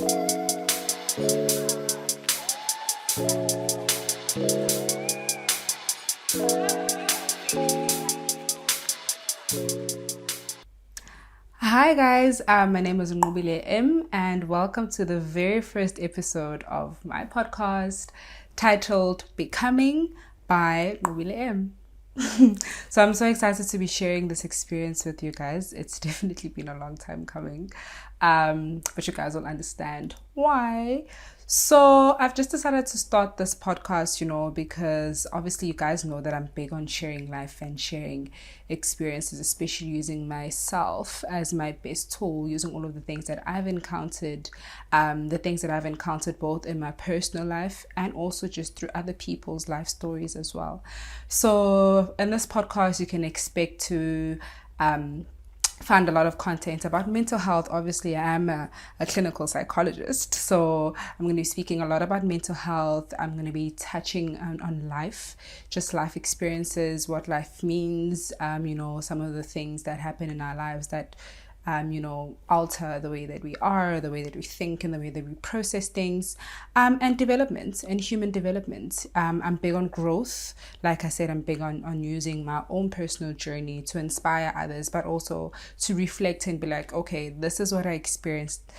Hi guys, my name is nqobileh.m and welcome to the very first episode of my podcast titled Becoming by nqobileh.m. So I'm so excited to be sharing this experience with you guys. It's definitely been a long time coming, but you guys will understand why. So I've just decided to start this podcast, because obviously you guys know that I'm big on sharing life and sharing experiences, especially using myself as my best tool, using all of the things that I've encountered, both in my personal life and also just through other people's life stories as well. So in this podcast, you can expect to find a lot of content about mental health. Obviously, I am a clinical psychologist, so I'm going to be speaking a lot about mental health. I'm going to be touching on life, just life experiences, what life means, some of the things that happen in our lives that alter the way that we are, the way that we think, and the way that we process things, and development and human development. I'm big on growth. Like I said, I'm big on using my own personal journey to inspire others, but also to reflect and be like, okay, this is what I experienced.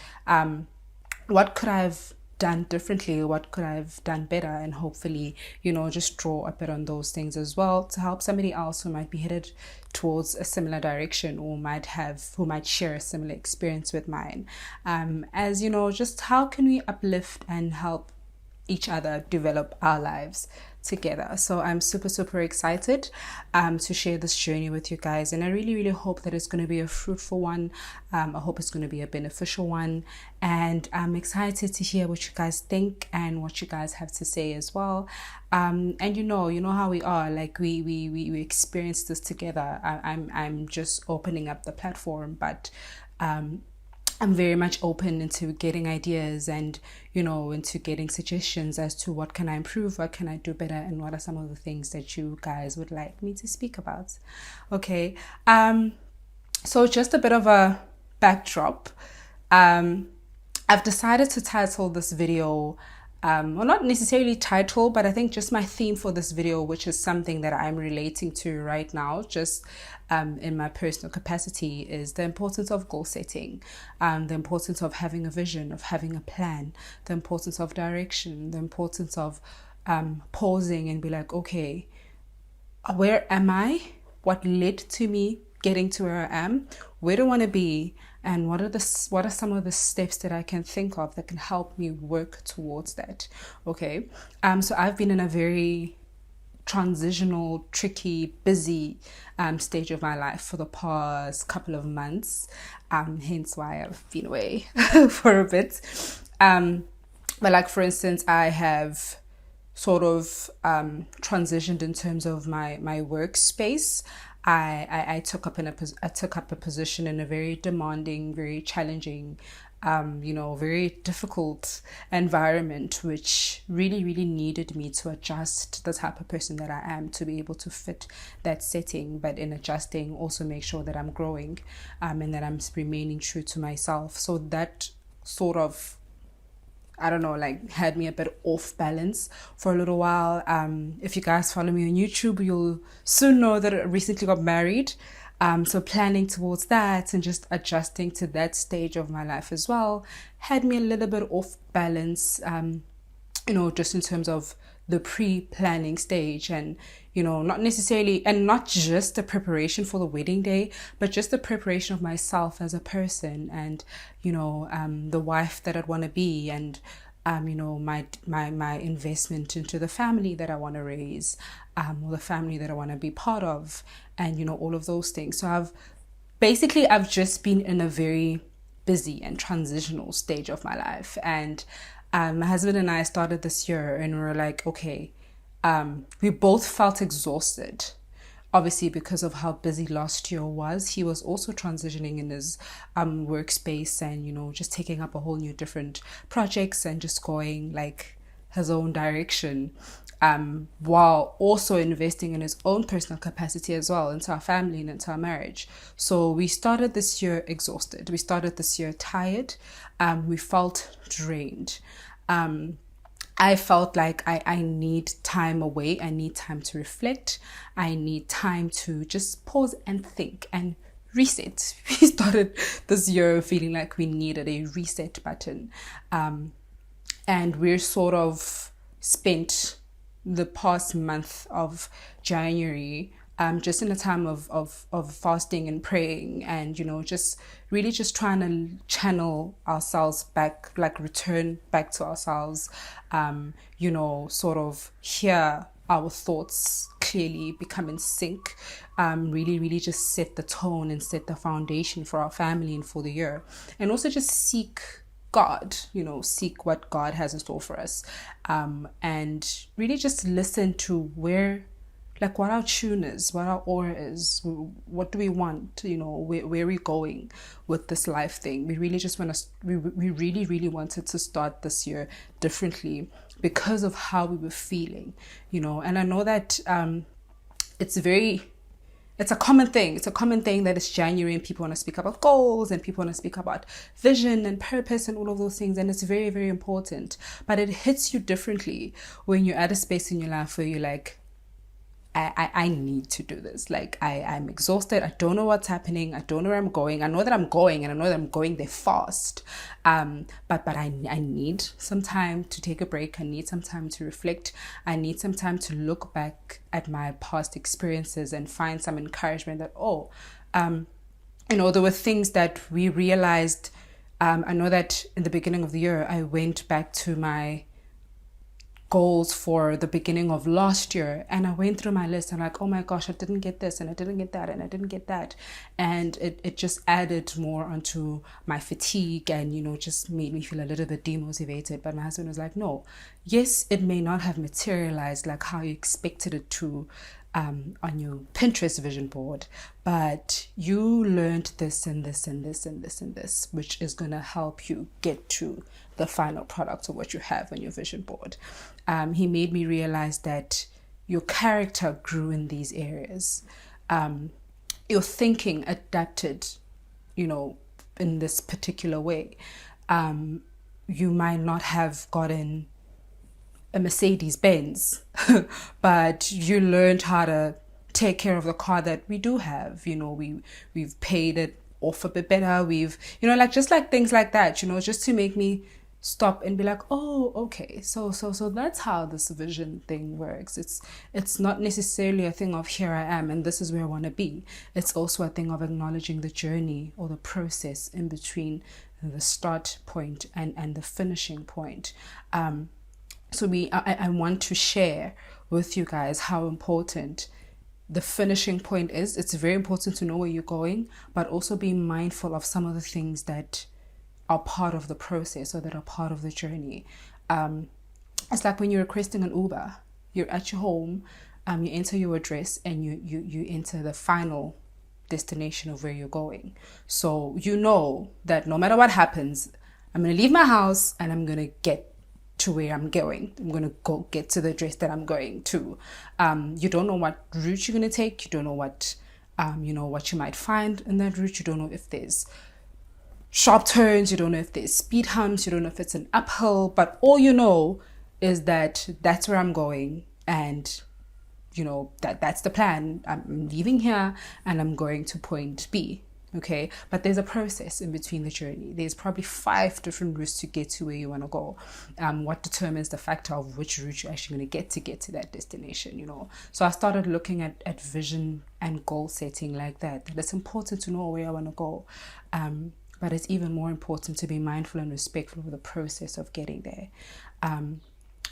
What could I have done differently? What could I have done better? And hopefully, just draw a bit on those things as well to help somebody else who might be headed towards a similar direction or who might share a similar experience with mine. As just how can we uplift and help each other develop our lives together. So I'm super excited to share this journey with you guys, and I really hope that it's going to be a fruitful one. I hope it's going to be a beneficial one, and I'm excited to hear what you guys think and what you guys have to say as well. And you know how we are, like we experience this together. I'm just opening up the platform, but I'm very much open into getting ideas and, into getting suggestions as to what can I improve, what can I do better, and what are some of the things that you guys would like me to speak about. Okay. So just a bit of a backdrop. I've decided to title this video, well, not necessarily title, but I think just my theme for this video, which is something that I'm relating to right now, just in my personal capacity, is the importance of goal setting, the importance of having a vision, of having a plan, the importance of direction, the importance of pausing and be like, okay, where am I? What led to me getting to where I am? Where do I want to be? And what are some of the steps that I can think of that can help me work towards that? Okay. So I've been in a very transitional, tricky, busy stage of my life for the past couple of months. Hence why I've been away for a bit. But like, for instance, I have sort of transitioned in terms of my workspace. I took up a position in a very demanding, very challenging, very difficult environment, which really needed me to adjust the type of person that I am to be able to fit that setting. But in adjusting, also make sure that I'm growing, and that I'm remaining true to myself. So that sort of, I don't know, like had me a bit off balance for a little while. If you guys follow me on YouTube, you'll soon know that I recently got married. So planning towards that and just adjusting to that stage of my life as well had me a little bit off balance, just in terms of the pre-planning stage, and not necessarily, and not just the preparation for the wedding day, but just the preparation of myself as a person, and the wife that I'd want to be, and my investment into the family that I want to raise, or the family that I want to be part of, and all of those things. So I've just been in a very busy and transitional stage of my life, and my husband and I started this year, and we were like, okay, we both felt exhausted, obviously because of how busy last year was. He was also transitioning in his workspace, and just taking up a whole new different projects, and just going like his own direction, while also investing in his own personal capacity as well, into our family and into our marriage. So we started this year exhausted. We started this year tired. We felt drained. I felt like I need time away. I need time to reflect. I need time to just pause and think and reset. We started this year feeling like we needed a reset button. And we're sort of spent the past month of January just in a time of fasting and praying, and just really just trying to channel ourselves back, like return back to ourselves, sort of hear our thoughts clearly, become in sync, really just set the tone and set the foundation for our family and for the year, and also just seek God, seek what God has in store for us, and really just listen to what our tune is, what our aura is, what do we want, where we're going with this life thing. We really just we really wanted to start this year differently because of how we were feeling, and I know that it's a common thing. It's a common thing that it's January and people want to speak about goals and people want to speak about vision and purpose and all of those things. And it's very, very important. But it hits you differently when you're at a space in your life where you're like, I need to do this. Like, I'm exhausted. I don't know what's happening. I don't know where I'm going. I know that I'm going, and I know that I'm going there fast. But I need some time to take a break. I need some time to reflect. I need some time to look back at my past experiences and find some encouragement that, there were things that we realized. I know that in the beginning of the year, I went back to my goals for the beginning of last year, and I went through my list. I'm like, oh my gosh, I didn't get this, and I didn't get that, and I didn't get that, and it just added more onto my fatigue, and just made me feel a little bit demotivated. But my husband was like, no, yes, it may not have materialized like how you expected it to on your Pinterest vision board, but you learned this and this and this and this and this, which is going to help you get to the final product of what you have on your vision board. He made me realize that your character grew in these areas. Your thinking adapted, in this particular way. You might not have gotten a Mercedes Benz, but you learned how to take care of the car that we do have. We've paid it off a bit better. We've, just like things like that, just to make me stop and be like, oh, okay, so that's how this vision thing works. It's not necessarily a thing of here I am and this is where I want to be. It's also a thing of acknowledging the journey or the process in between the start point and the finishing point. So I want to share with you guys how important the finishing point is. It's very important to know where you're going, but also be mindful of some of the things that are part of the process or that are part of the journey. It's like when you're requesting an Uber, you're at your home, you enter your address, and you enter the final destination of where you're going. So you know that no matter what happens, I'm going to leave my house and I'm going to get to where I'm going. I'm going to go get to the address that I'm going to. You don't know what route you're going to take. You don't know what you might find in that route. You don't know if there's sharp turns. You don't know if there's speed humps. You don't know if it's an uphill. But all you know is that that's where I'm going, and that's the plan. I'm leaving here and I'm going to point B. Okay, but there's a process in between the journey. There's probably 5 different routes to get to where you want to go. What determines the factor of which route you're actually going to get to that destination, So I started looking at vision and goal setting like that. It's important to know where I want to go. But it's even more important to be mindful and respectful of the process of getting there.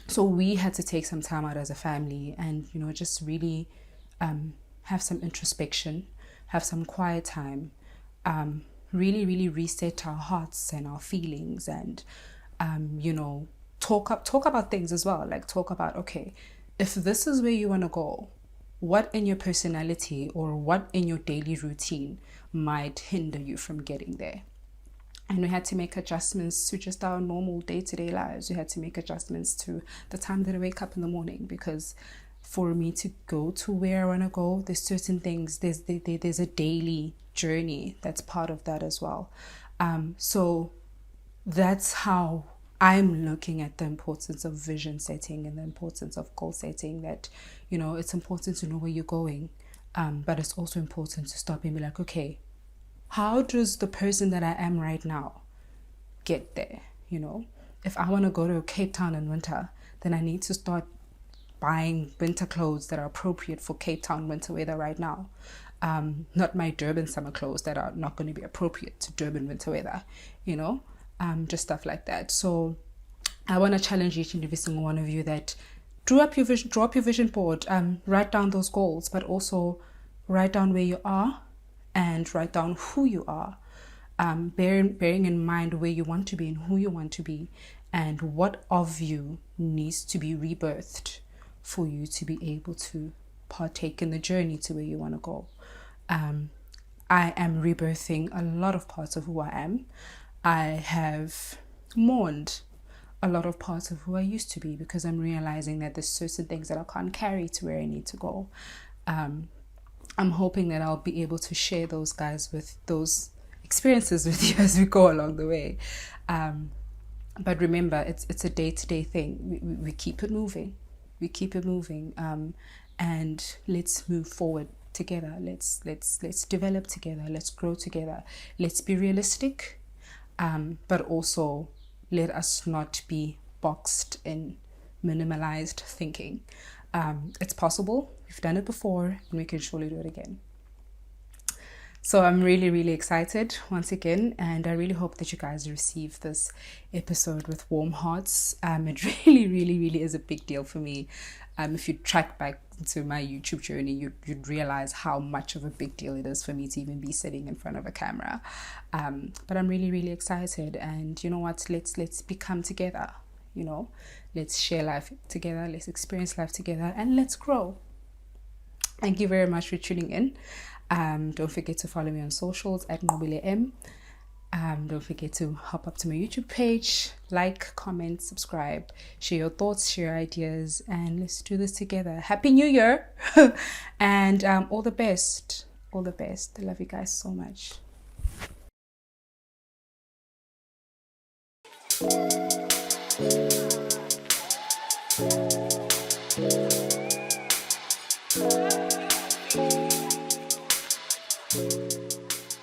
So we had to take some time out as a family and, just really have some introspection, have some quiet time, really reset our hearts and our feelings, and talk about things as well. Like, talk about, okay, if this is where you want to go, what in your personality or what in your daily routine might hinder you from getting there? And we had to make adjustments to just our normal day-to-day lives. We had to make adjustments to the time that I wake up in the morning, because for me to go to where I want to go, there's certain things, there's a daily journey that's part of that as well. So that's how I'm looking at the importance of vision setting and the importance of goal setting. That, it's important to know where you're going, but it's also important to stop and be like, okay, how does the person that I am right now get there? If I want to go to Cape Town in winter, then I need to start buying winter clothes that are appropriate for Cape Town winter weather right now. Not my Durban summer clothes that are not going to be appropriate to Durban winter weather, just stuff like that. So I want to challenge each and every single one of you that draw up your vision board, write down those goals, but also write down where you are and write down who you are, bearing in mind where you want to be and who you want to be, and what of you needs to be rebirthed for you to be able to partake in the journey to where you want to go. I am rebirthing a lot of parts of who I am. I have mourned a lot of parts of who I used to be, because I'm realizing that there's certain things that I can't carry to where I need to go. I'm hoping that I'll be able to share those experiences with you as we go along the way. But remember, it's a day-to-day thing. We keep it moving. We keep it moving. And let's move forward together. Let's develop together. Let's grow together. Let's be realistic, but also let us not be boxed in minimalized thinking. It's possible. We've done it before, and we can surely do it again. So I'm really, really excited once again, and I really hope that you guys receive this episode with warm hearts. It really, really, really is a big deal for me. If you track back to my YouTube journey, you'd realize how much of a big deal it is for me to even be sitting in front of a camera. But I'm really, really excited, and you know what? Let's become together. Let's share life together. Let's experience life together, and let's grow. Thank you very much for tuning in. Don't forget to follow me on socials at nqobileh.m. Don't forget to hop up to my YouTube page, like, comment, subscribe, share your thoughts, share ideas, and let's do this together. Happy New Year! And all the best. All the best. I love you guys so much.